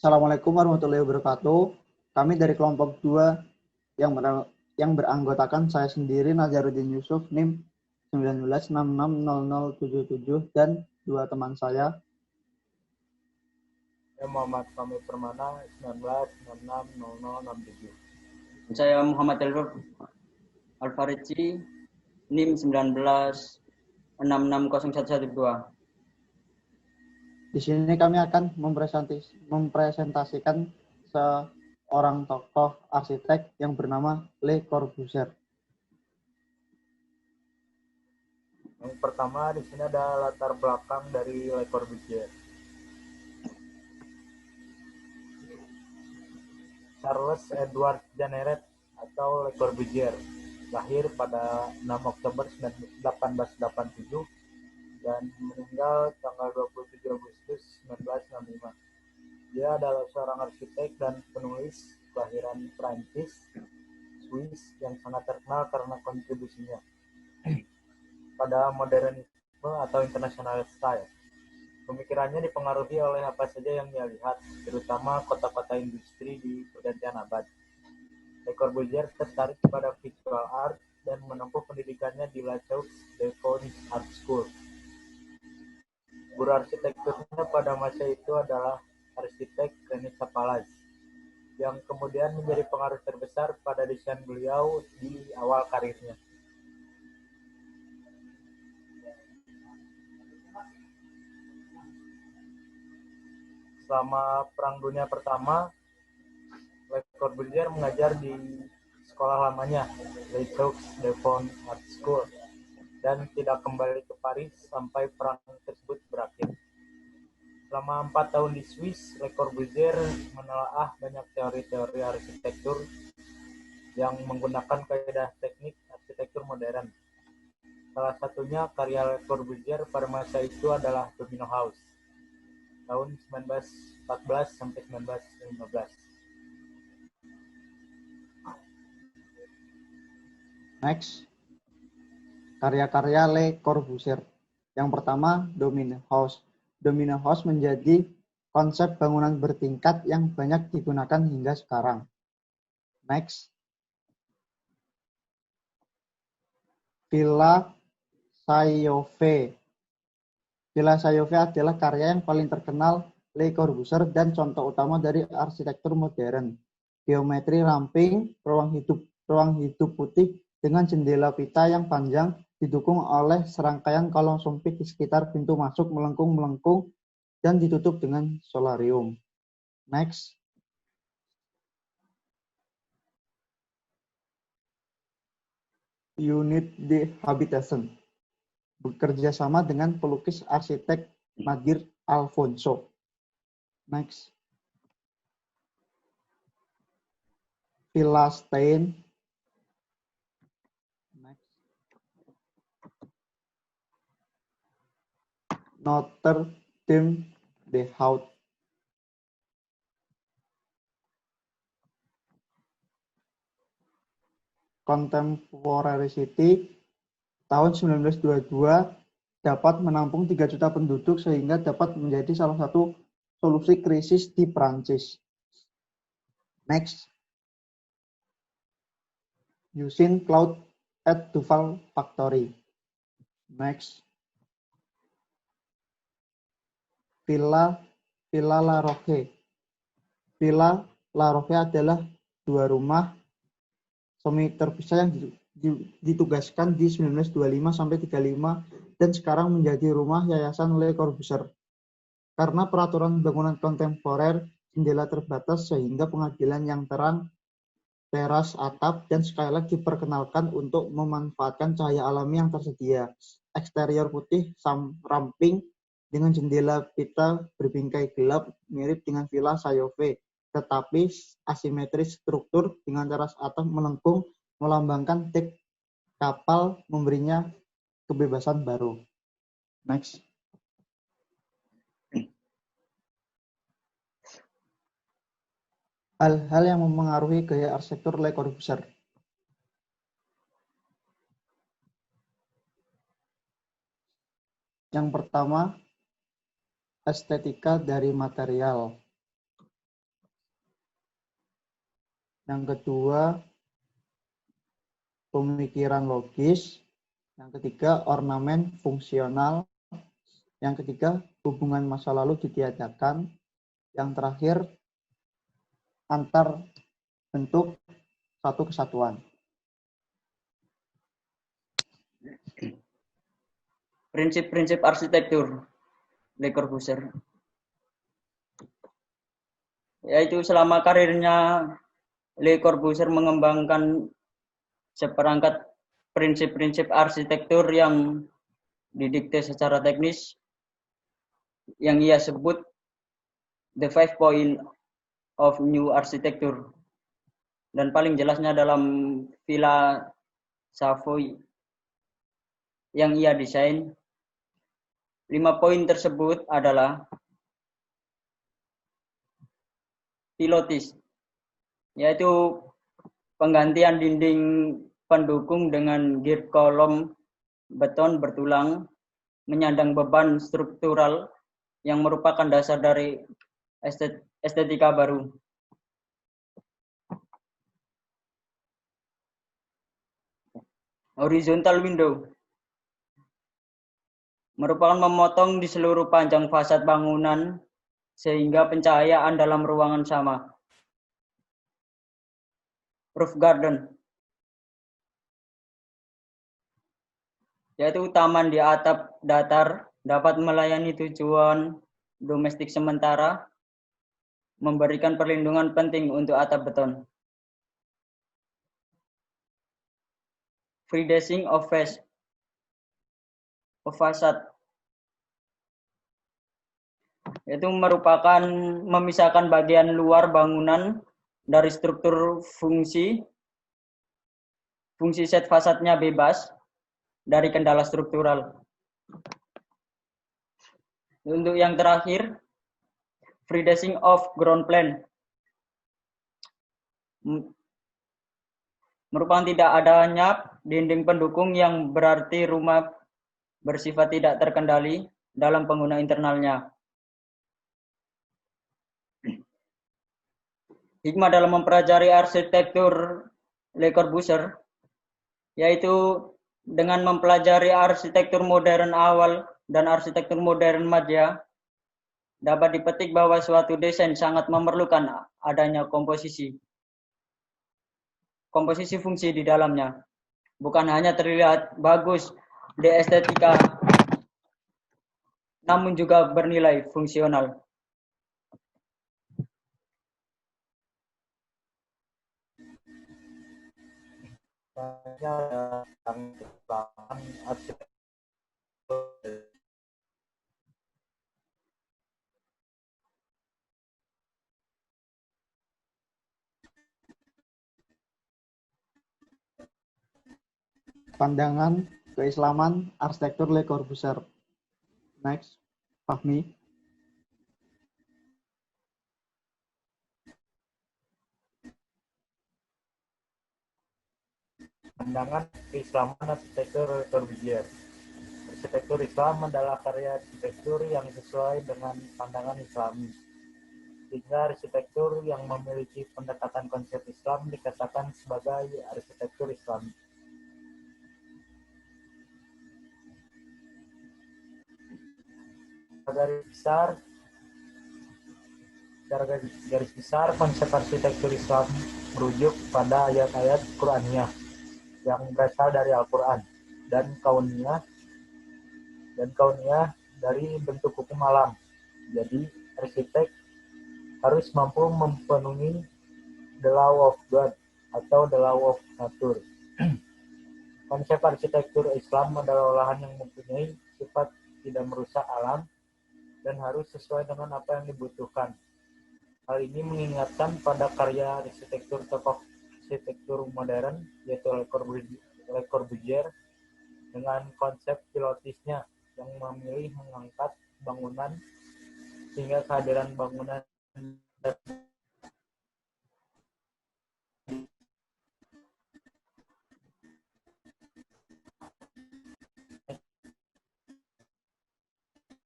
Assalamualaikum warahmatullahi wabarakatuh. Kami dari kelompok 2 yang beranggotakan saya sendiri, Nazaruddin Yusuf, NIM 19660077, dan dua teman saya. Muhammad Fahmi Permana, 19660067. Saya Muhammad Alfarici, NIM 19660112. Di sini kami akan mempresentasikan seorang tokoh arsitek yang bernama Le Corbusier. Yang pertama di sini ada latar belakang dari Le Corbusier. Charles Edward Jeanneret atau Le Corbusier lahir pada 6 Oktober 1887 dan meninggal tanggal 27 Agustus 1965. Dia adalah seorang arsitek dan penulis kelahiran Prancis, Swiss yang sangat terkenal karena kontribusinya pada modernisme atau international style. Pemikirannya dipengaruhi oleh apa saja yang dia lihat, terutama kota-kota industri di pergantian abad. Le Corbusier tertarik pada visual art dan menempuh pendidikannya di La Chaux-de-Fonds Art School. Guru arsitekturnya pada masa itu adalah arsitek René Chapelain, yang kemudian menjadi pengaruh terbesar pada desain beliau di awal karirnya. Selama Perang Dunia Pertama, Le Corbusier mengajar di sekolah lamanya, La Chaux-de-Fonds Art School, dan tidak kembali ke Paris sampai perang tersebut berakhir. Selama 4 tahun di Swiss, Le Corbusier menelaah banyak teori-teori arsitektur yang menggunakan kaidah teknik arsitektur modern. Salah satunya karya Le Corbusier pada masa itu adalah Domino House, tahun 1914 sampai 1915. Next, karya-karya Le Corbusier. Yang pertama, Domino House. Domino House menjadi konsep bangunan bertingkat yang banyak digunakan hingga sekarang. Next, Villa Saint-Jove. Villa Saint-Jove adalah karya yang paling terkenal Le Corbusier dan contoh utama dari arsitektur modern. Geometri ramping, ruang hidup putih dengan jendela pita yang panjang didukung oleh serangkaian kolom sempit di sekitar pintu masuk melengkung-melengkung dan ditutup dengan solarium. Next. Unit de Habitation. Bekerja sama dengan pelukis arsitek Nadir Alfonso. Next. Villa Stein. Next. Notre Dame de Haut. Contemporary City tahun 1922 dapat menampung 3 juta penduduk sehingga dapat menjadi salah satu solusi krisis di Prancis. Next. Using Cloud at Duval Factory. Next. Villa La Roche. Villa La Roche adalah dua rumah semi terpisah yang ditugaskan di 1925 sampai 35 dan sekarang menjadi rumah Yayasan Le Corbusier. Karena peraturan bangunan kontemporer, jendela terbatas sehingga pengadilan yang terang, teras, atap, dan skylight diperkenalkan untuk memanfaatkan cahaya alami yang tersedia. Eksterior putih ramping dengan jendela pita berbingkai gelap mirip dengan Villa Saint-Jove, tetapi asimetris struktur dengan teras atap melengkung melambangkan dek kapal memberinya kebebasan baru. Next. Hal-hal yang mempengaruhi gaya arsitektur Le Corbusier. Yang pertama, estetika dari material. Yang kedua, pemikiran logis. Yang ketiga, ornamen fungsional. Yang ketiga, hubungan masa lalu ditiadakan. Yang terakhir, antar bentuk satu kesatuan. Prinsip-prinsip arsitektur Le Corbusier. Yaitu selama karirnya Le Corbusier mengembangkan seperangkat prinsip-prinsip arsitektur yang didikte secara teknis yang ia sebut the 5 point of new architecture, dan paling jelasnya dalam Villa Savoy yang ia desain. 5 poin tersebut adalah pilotis, yaitu penggantian dinding pendukung dengan gir kolom beton bertulang menyandang beban struktural yang merupakan dasar dari estetika baru. Horizontal window merupakan memotong di seluruh panjang fasad bangunan sehingga pencahayaan dalam ruangan sama. Roof garden, yaitu taman di atap datar, dapat melayani tujuan domestik sementara, memberikan perlindungan penting untuk atap beton. Freedasing of facade, yaitu merupakan memisahkan bagian luar bangunan dari struktur fungsi set fasadnya bebas dari kendala struktural. Untuk yang terakhir, freedasing of ground plan, merupakan tidak adanya dinding pendukung yang berarti rumah bersifat tidak terkendali dalam pengguna internalnya. Hikmah dalam mempelajari arsitektur Le Corbusier, yaitu dengan mempelajari arsitektur modern awal dan arsitektur modern madya, dapat dipetik bahwa suatu desain sangat memerlukan adanya komposisi fungsi di dalamnya. Bukan hanya terlihat bagus di estetika, namun juga bernilai fungsional. Pandangan keislaman arsitektur Le Corbusier. Next, Fahmi. Pandangan keislaman arsitektur Le Corbusier. Arsitektur Islam adalah karya arsitektur yang sesuai dengan pandangan Islami. Sehingga arsitektur yang memiliki pendekatan konsep Islam dikatakan sebagai arsitektur Islam. Garis besar konsep arsitektur Islam merujuk pada ayat-ayat Qur'aniyah yang berasal dari Al-Quran dan kauniyah dari bentuk hukum alam. Jadi arsitek harus mampu memenuhi the law of God atau the law of nature. Konsep arsitektur Islam adalah olahan yang mempunyai sifat tidak merusak alam dan harus sesuai dengan apa yang dibutuhkan. Hal ini mengingatkan pada karya arsitektur tokoh arsitektur modern, yaitu Le Corbusier, dengan konsep pilotisnya yang memilih mengangkat bangunan sehingga kehadiran bangunan